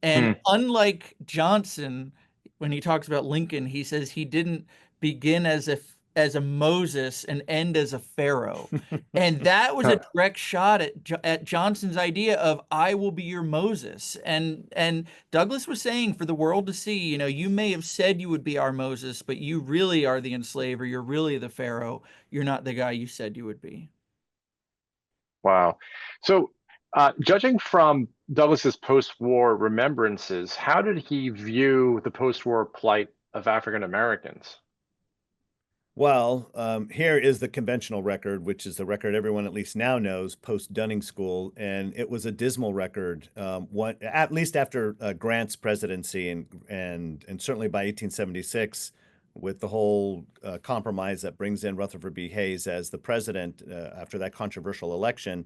And unlike Johnson, when he talks about Lincoln, he says he didn't begin as a Moses and end as a Pharaoh. And that was a direct shot at Johnson's idea of I will be your Moses. And Douglas was saying for the world to see, you may have said you would be our Moses, but you really are the enslaver. You're really the Pharaoh. You're not the guy you said you would be. Wow. So, judging from Douglas's post-war remembrances, how did he view the post-war plight of African Americans? Well, here is the conventional record, which is the record everyone at least now knows, post-Dunning School, and it was a dismal record. At least after Grant's presidency, and certainly by 1876, with the whole compromise that brings in Rutherford B. Hayes as the president after that controversial election.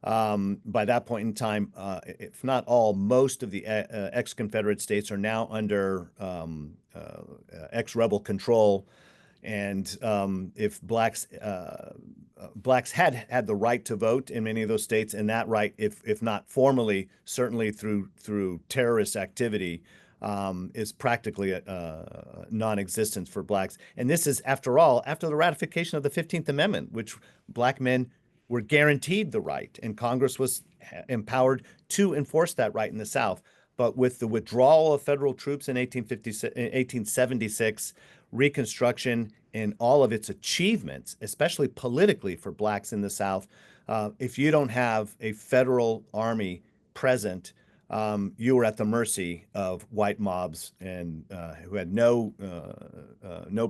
By that point in time, if not all, most of the ex-Confederate states are now under ex-rebel control. And if blacks had the right to vote in many of those states, and that right, if not formally, certainly through terrorist activity, is practically a non-existence for blacks. And this is, after all, after the ratification of the 15th Amendment, which black men were guaranteed the right, and Congress was empowered to enforce that right in the South. But with the withdrawal of federal troops in 1876, Reconstruction and all of its achievements, especially politically for blacks in the South, if you don't have a federal army present, you were at the mercy of white mobs and who had no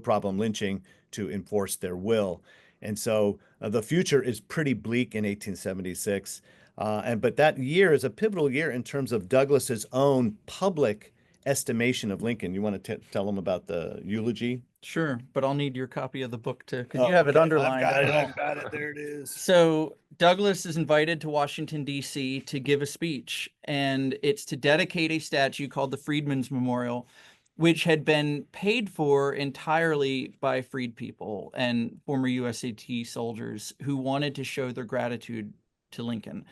problem lynching to enforce their will. And so the future is pretty bleak in 1876. But that year is a pivotal year in terms of Douglas's own public estimation of Lincoln. You want to tell them about the eulogy? Sure, but I'll need your copy of the book too, because you have it underlined. I've got it. There it is. So Douglas is invited to Washington, D.C. to give a speech, and it's to dedicate a statue called the Freedmen's Memorial, which had been paid for entirely by freed people and former USAT soldiers who wanted to show their gratitude to Lincoln.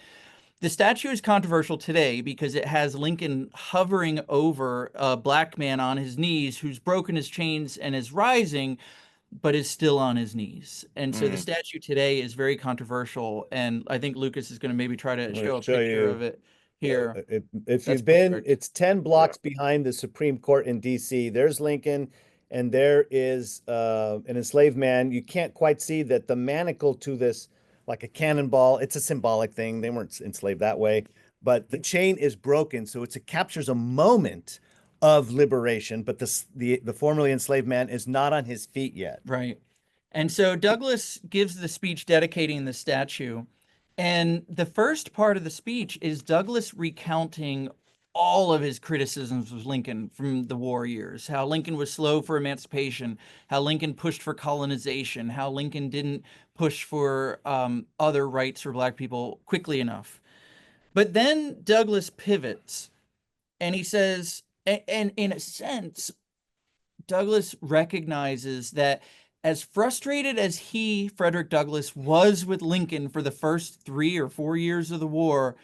The statue is controversial today because it has Lincoln hovering over a black man on his knees who's broken his chains and is rising, but is still on his knees. And so the statue today is very controversial. And I think Lucas is going to maybe try to show a picture of it here. If you've been, it's 10 blocks behind the Supreme Court in DC. There's Lincoln, and there is an enslaved man. You can't quite see that the manacle to this, like a cannonball, it's a symbolic thing. They weren't enslaved that way, but the chain is broken. So it captures a moment of liberation, but the formerly enslaved man is not on his feet yet. Right. And so Douglas gives the speech dedicating the statue. And the first part of the speech is Douglas recounting all of his criticisms of Lincoln from the war years, how Lincoln was slow for emancipation, how Lincoln pushed for colonization, how Lincoln didn't push for other rights for black people quickly enough. But then Douglas pivots and he says, and in a sense, Douglass recognizes that as frustrated as Frederick Douglass, was with Lincoln for the first 3 or 4 years of the war,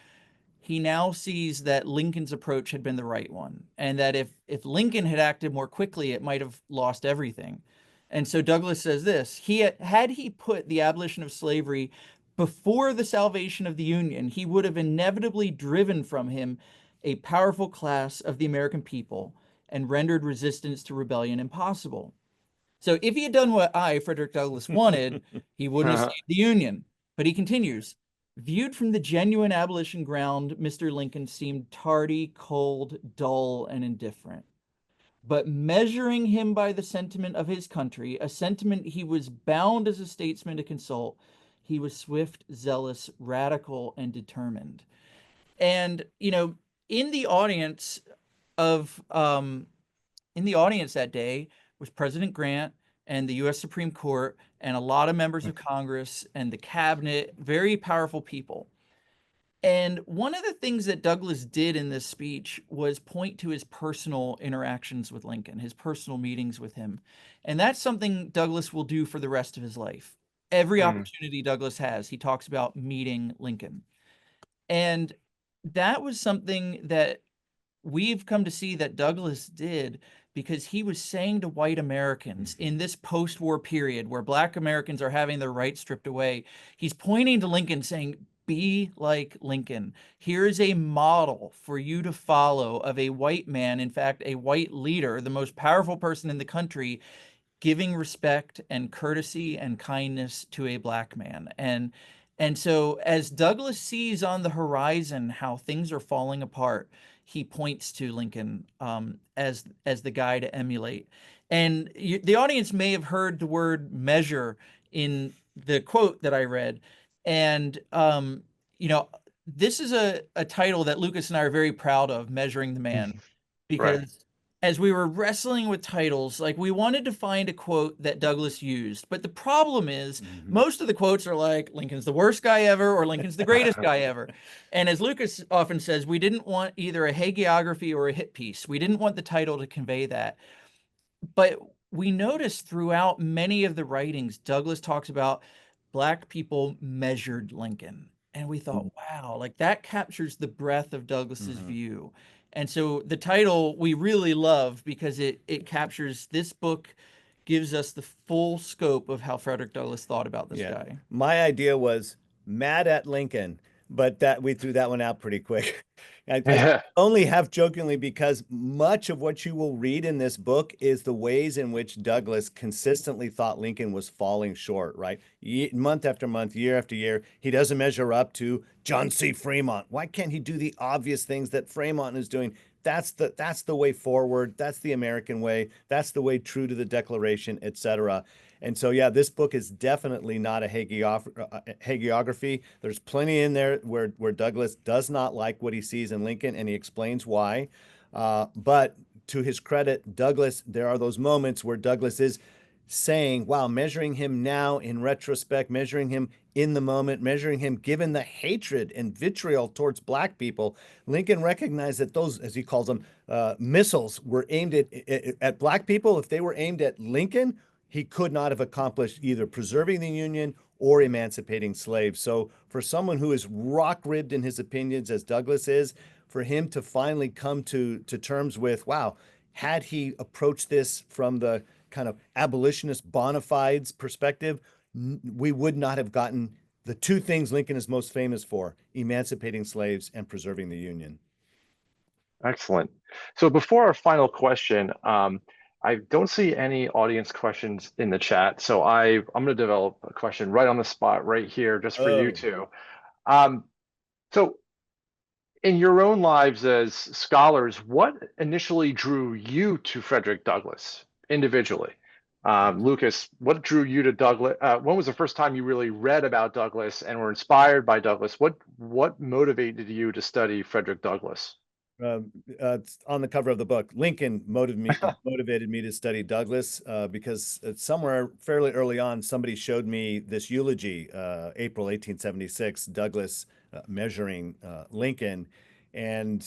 he now sees that Lincoln's approach had been the right one, and that if Lincoln had acted more quickly, it might have lost everything. And so Douglass says this: had he put the abolition of slavery before the salvation of the Union, he would have inevitably driven from him a powerful class of the American people and rendered resistance to rebellion impossible. So if he had done what Frederick Douglass, wanted, he wouldn't have saved the Union. But he continues, viewed from the genuine abolition ground, Mr. Lincoln seemed tardy, cold, dull, and indifferent. But measuring him by the sentiment of his country, a sentiment he was bound as a statesman to consult, he was swift, zealous, radical, and determined. And, in the audience of in the audience that day was President Grant and the U.S. Supreme Court and a lot of members of Congress and the cabinet, very powerful people. And one of the things that Douglass did in this speech was point to his personal interactions with Lincoln, his personal meetings with him. And that's something Douglass will do for the rest of his life. Every opportunity Douglass has, he talks about meeting Lincoln. And that was something that we've come to see that Douglass did because he was saying to white Americans in this post-war period where Black Americans are having their rights stripped away, he's pointing to Lincoln saying, be like Lincoln. Here is a model for you to follow of a white man, in fact, a white leader, the most powerful person in the country, giving respect and courtesy and kindness to a Black man. And so as Douglass sees on the horizon how things are falling apart, he points to Lincoln as the guy to emulate. And the audience may have heard the word measure in the quote that I read. And, this is a title that Lucas and I are very proud of, Measuring the Man, because Right. as we were wrestling with titles, like we wanted to find a quote that Douglass used. But the problem is most of the quotes are like, Lincoln's the worst guy ever, or Lincoln's the greatest guy ever. And as Lucas often says, we didn't want either a hagiography or a hit piece. We didn't want the title to convey that. But we noticed throughout many of the writings, Douglass talks about Black people measured Lincoln. And we thought, wow, like that captures the breadth of Douglass's view. And so the title we really love because it captures, this book gives us the full scope of how Frederick Douglass thought about this guy. My idea was mad at Lincoln, but that we threw that one out pretty quick. I only half jokingly because much of what you will read in this book is the ways in which Douglass consistently thought Lincoln was falling short, right? Month after month, year after year, he doesn't measure up to John C. Fremont. Why can't he do the obvious things that Fremont is doing? That's the way forward. That's the American way. That's the way true to the Declaration, etc. And so, yeah, this book is definitely not a hagiography. There's plenty in there where Douglass does not like what he sees in Lincoln, and he explains why. But to his credit, Douglass, there are those moments where Douglass is saying, wow, measuring him now in retrospect, measuring him in the moment, measuring him given the hatred and vitriol towards Black people, Lincoln recognized that those, as he calls them, missiles were aimed at Black people. If they were aimed at Lincoln, he could not have accomplished either preserving the Union or emancipating slaves. So for someone who is rock-ribbed in his opinions, as Douglass is, for him to finally come to terms with, wow, had he approached this from the kind of abolitionist bona fides perspective, we would not have gotten the two things Lincoln is most famous for, emancipating slaves and preserving the Union. Excellent. So before our final question, I don't see any audience questions in the chat. So I'm going to develop a question right on the spot right here, just for you two. So in your own lives as scholars, what initially drew you to Frederick Douglass individually? Lucas, what drew you to Douglass? When was the first time you really read about Douglass and were inspired by Douglass? What motivated you to study Frederick Douglass? It's on the cover of the book. Lincoln motivated me to study Douglass because somewhere fairly early on, somebody showed me this eulogy, April 1876, Douglass measuring Lincoln. And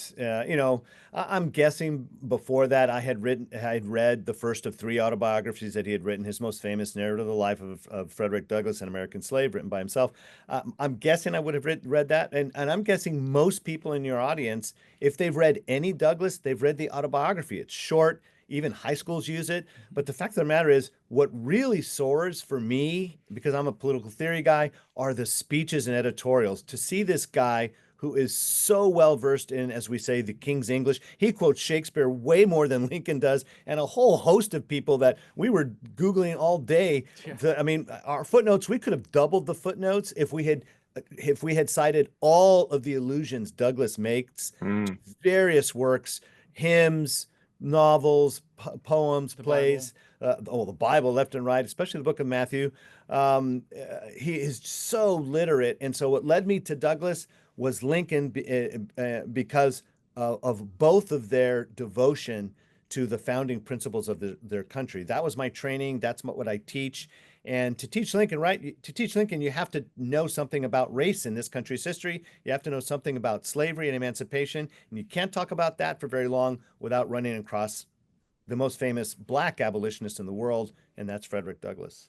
I'm guessing before that I had read the first of three autobiographies that he had written. His most famous, Narrative of the Life of Frederick Douglass, an American Slave, written by himself. I'm guessing I would have read that, and I'm guessing most people in your audience, if they've read any Douglass, they've read the autobiography. It's short. Even high schools use it. But the fact of the matter is, what really soars for me, because I'm a political theory guy, are the speeches and editorials. To see this guy who is so well versed in, as we say, the King's English. He quotes Shakespeare way more than Lincoln does, and a whole host of people that we were Googling all day. Yeah. I mean, our footnotes, we could have doubled the footnotes if we had cited all of the allusions Douglass makes to various works, hymns, novels, poems, plays, the Bible left and right, especially the book of Matthew. He is so literate. And so what led me to Douglass was Lincoln, because of both of their devotion to the founding principles of their country. That was my training. That's what I teach. And to teach Lincoln, right? To teach Lincoln, you have to know something about race in this country's history. You have to know something about slavery and emancipation. And you can't talk about that for very long without running across the most famous Black abolitionist in the world, and that's Frederick Douglass.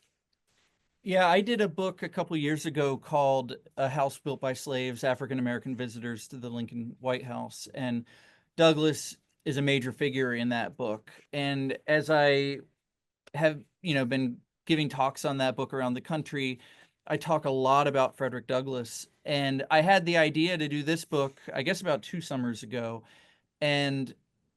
Yeah, I did a book a couple years ago called A House Built by Slaves, African American Visitors to the Lincoln White House. And Douglass is a major figure in that book. And as I have, been giving talks on that book around the country, I talk a lot about Frederick Douglass. And I had the idea to do this book, I guess about 2 summers ago. And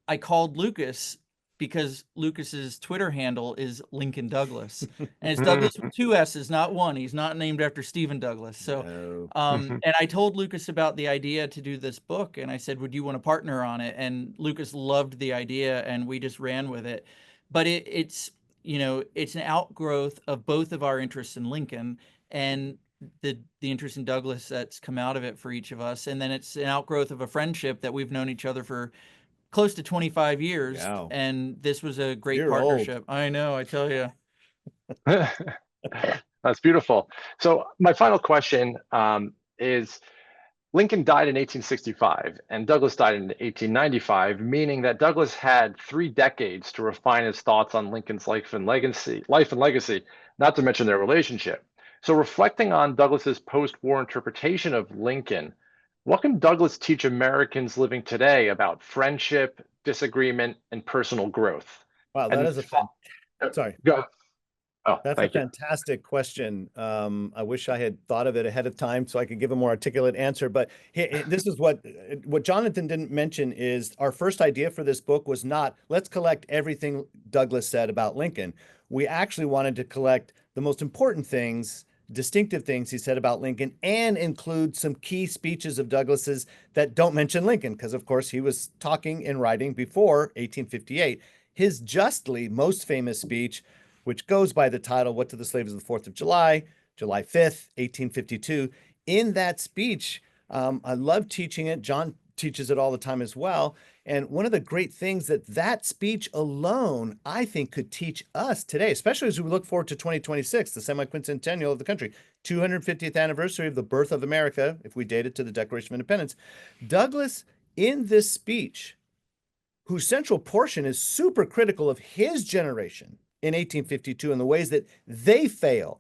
I called Lucas because Lucas's Twitter handle is Lincoln Douglas, and it's Douglas with 2 S's, not 1. He's not named after Stephen Douglas. So, No. and I told Lucas about the idea to do this book, and I said, "Would you want to partner on it?" And Lucas loved the idea, and we just ran with it. But it's it's an outgrowth of both of our interests in Lincoln and the interest in Douglas that's come out of it for each of us, and then it's an outgrowth of a friendship that we've known each other for close to 25 years. Wow. And this was a great You're partnership. I know, I tell you. That's beautiful. So my final question is, Lincoln died in 1865 and Douglass died in 1895, meaning that Douglass had 3 decades to refine his thoughts on Lincoln's life and legacy, not to mention their relationship. So reflecting on Douglass's post-war interpretation of Lincoln, what can Douglass teach Americans living today about friendship, disagreement, and personal growth? Wow, that is sorry. Go. Oh, That's a thank you. fantastic question. I wish I had thought of it ahead of time so I could give a more articulate answer. But this is what Jonathan didn't mention is our first idea for this book was not, let's collect everything Douglass said about Lincoln. We actually wanted to collect the most important things, distinctive things he said about Lincoln, and include some key speeches of Douglass's that don't mention Lincoln, because of course he was talking and writing before 1858. His justly most famous speech, which goes by the title, What to the Slaves of the 4th of July, July 5th, 1852. In that speech, I love teaching it. John teaches it all the time as well. And one of the great things that speech alone, I think, could teach us today, especially as we look forward to 2026, the semi-quincentennial of the country, 250th anniversary of the birth of America, if we date it to the Declaration of Independence. Douglass, in this speech, whose central portion is super critical of his generation in 1852 and the ways that they fail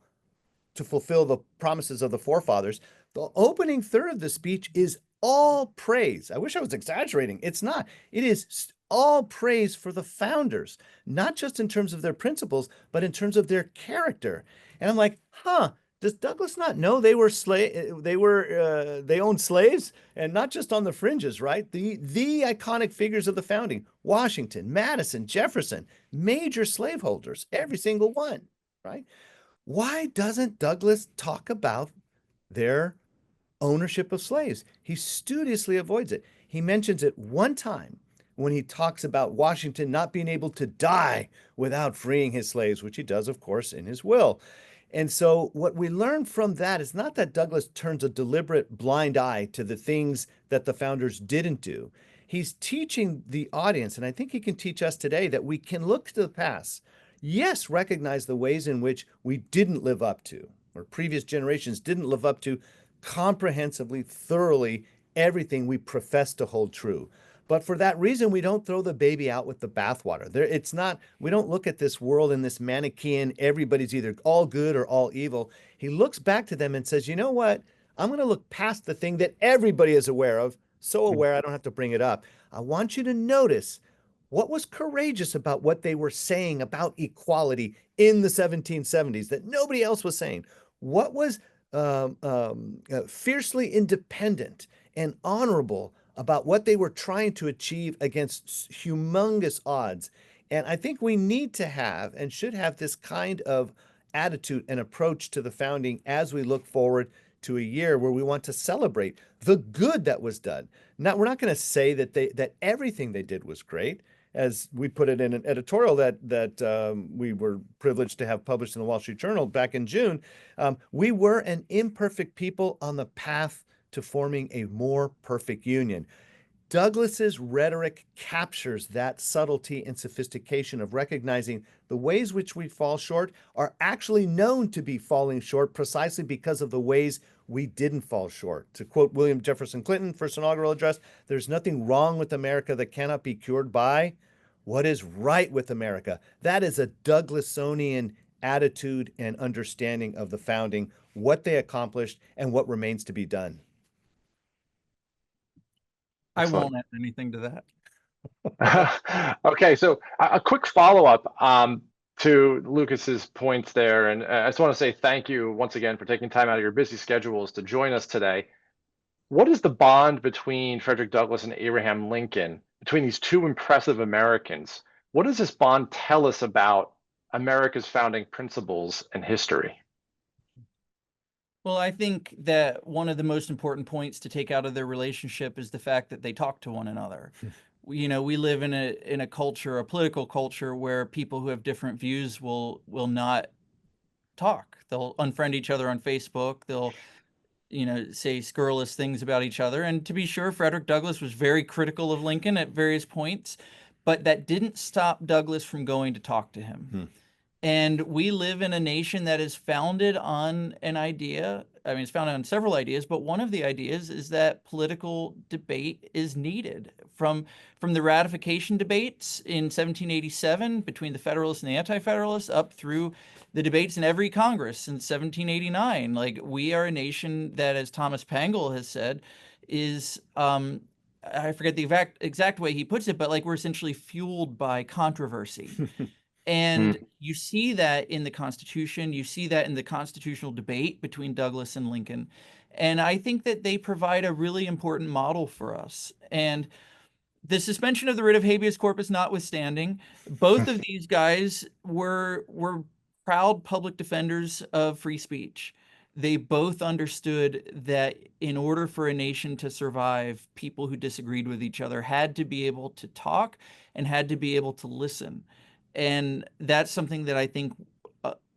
to fulfill the promises of the forefathers, the opening third of the speech is all praise. I wish I was exaggerating. It's not. It is all praise for the founders, not just in terms of their principles, but in terms of their character. And I'm like, does Douglass not know they owned slaves, and not just on the fringes, right? The iconic figures of the founding, Washington, Madison, Jefferson, major slaveholders, every single one, right? Why doesn't Douglass talk about their ownership of slaves? He studiously avoids it. He mentions it one time when he talks about Washington not being able to die without freeing his slaves, which he does, of course, in his will. And so what we learn from that is not that Douglass turns a deliberate blind eye to the things that the founders didn't do. He's teaching the audience, and I think he can teach us today, that we can look to the past. Yes, recognize the ways in which we didn't live up to, or previous generations didn't live up to comprehensively, thoroughly, everything we profess to hold true. But for that reason, we don't throw the baby out with the bathwater. It's not, we don't look at this world in this Manichaean, everybody's either all good or all evil. He looks back to them and says, you know what? I'm going to look past the thing that everybody is aware of, so aware I don't have to bring it up. I want you to notice what was courageous about what they were saying about equality in the 1770s that nobody else was saying. What was fiercely independent and honorable about what they were trying to achieve against humongous odds. And I think we need to have and should have this kind of attitude and approach to the founding as we look forward to a year where we want to celebrate the good that was done. Now, we're not going to say that everything they did was great. As we put it in an editorial that we were privileged to have published in the Wall Street Journal back in June, we were an imperfect people on the path to forming a more perfect union. Douglass's rhetoric captures that subtlety and sophistication of recognizing the ways which we fall short are actually known to be falling short precisely because of the ways we didn't fall short. To quote William Jefferson Clinton, first inaugural address, there's nothing wrong with America that cannot be cured by what is right with America. That is a Douglassonian attitude and understanding of the founding, what they accomplished, and what remains to be done. I Excellent. won't add anything to that. Okay, so a quick follow-up to Lucas's points there, and I just want to say thank you once again for taking time out of your busy schedules to join us today. What is the bond between Frederick Douglass and Abraham Lincoln, between these two impressive Americans? What does this bond tell us about America's founding principles and history? Well, I think that one of the most important points to take out of their relationship is the fact that they talk to one another. You know, we live in a culture, a political culture, where people who have different views will not talk. They'll unfriend each other on Facebook. They'll, say scurrilous things about each other. And to be sure, Frederick Douglass was very critical of Lincoln at various points, but that didn't stop Douglass from going to talk to him. And we live in a nation that is founded on an idea. I mean, it's founded on several ideas, but one of the ideas is that political debate is needed. From the ratification debates in 1787 between the Federalists and the Anti-Federalists up through the debates in every Congress since 1789. Like, we are a nation that, as Thomas Pangle has said, is I forget the exact way he puts it, but like, we're essentially fueled by controversy. And you see that in the Constitution. You see that in the constitutional debate between Douglass and Lincoln. And I think that they provide a really important model for us. And the suspension of the writ of habeas corpus notwithstanding, both of these guys were proud public defenders of free speech. They both understood that in order for a nation to survive, people who disagreed with each other had to be able to talk and had to be able to listen. And that's something that I think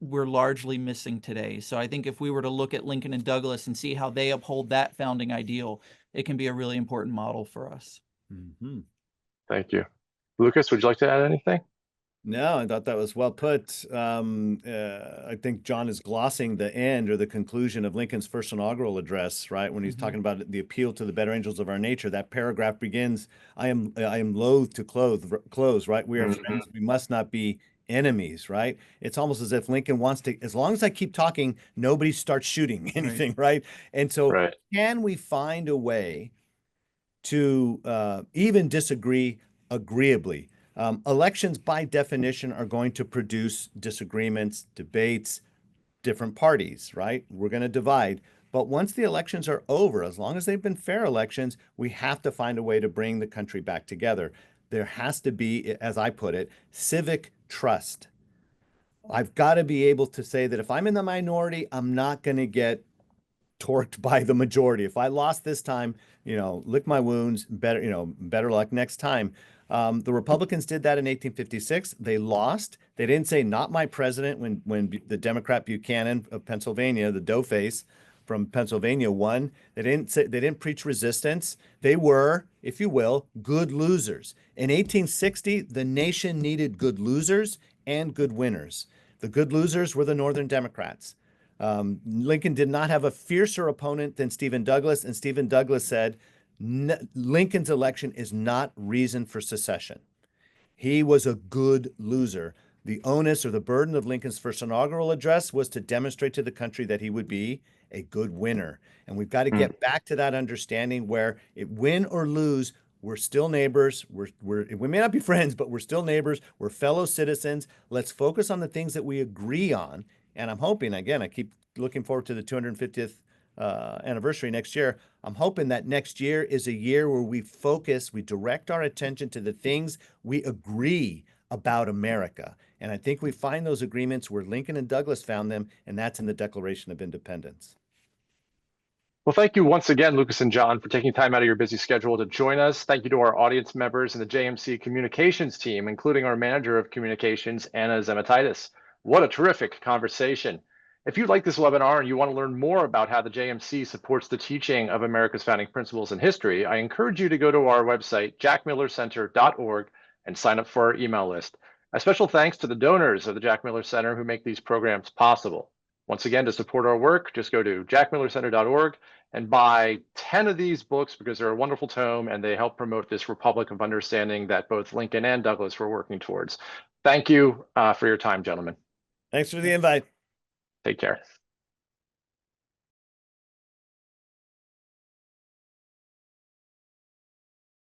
we're largely missing today. So I think if we were to look at Lincoln and Douglass and see how they uphold that founding ideal, it can be a really important model for us. Thank you. Lucas, would you like to add anything? No, I thought that was well put. I think John is glossing the end or the conclusion of Lincoln's first inaugural address, right? When he's talking about the appeal to the better angels of our nature. That paragraph begins, I am loath to close, right? We are friends. We must not be enemies, right? It's almost as if Lincoln wants to, as long as I keep talking, nobody starts shooting anything, right? And so can we find a way to even disagree agreeably? Elections, by definition, are going to produce disagreements, debates, different parties, right? We're going to divide. But once the elections are over, as long as they've been fair elections, we have to find a way to bring the country back together. There has to be, as I put it, civic trust. I've got to be able to say that if I'm in the minority, I'm not going to get torqued by the majority. If I lost this time, lick my wounds, better luck next time. The Republicans did that in 1856. They lost. They didn't say not my president when the Democrat Buchanan of Pennsylvania, the doughface from Pennsylvania, won. They didn't preach resistance. They were, if you will, good losers. In 1860, the nation needed good losers and good winners. The good losers were the Northern Democrats. Lincoln did not have a fiercer opponent than Stephen Douglas, and Stephen Douglas said, Lincoln's election is not reason for secession. He was a good loser. The onus or the burden of Lincoln's first inaugural address was to demonstrate to the country that he would be a good winner. And we've got to get back to that understanding where win or lose, we're still neighbors. We may not be friends, but we're still neighbors. We're fellow citizens. Let's focus on the things that we agree on. And I'm hoping, again, I keep looking forward to the 250th anniversary next year. I'm hoping that next year is a year where we direct our attention to the things we agree about America. And I think we find those agreements where Lincoln and Douglas found them, and that's in the Declaration of Independence. Well, thank you once again, Lucas and John, for taking time out of your busy schedule to join us. Thank you to our audience members and the JMC communications team, including our manager of communications, Anna Zematitis. What a terrific conversation. If you like this webinar and you want to learn more about how the JMC supports the teaching of America's founding principles and history, I encourage you to go to our website, jackmillercenter.org, and sign up for our email list. A special thanks to the donors of the Jack Miller Center who make these programs possible. Once again, to support our work, just go to jackmillercenter.org and buy 10 of these books because they're a wonderful tome and they help promote this republic of understanding that both Lincoln and Douglas were working towards. Thank you for your time, gentlemen. Thanks for the invite. Take care.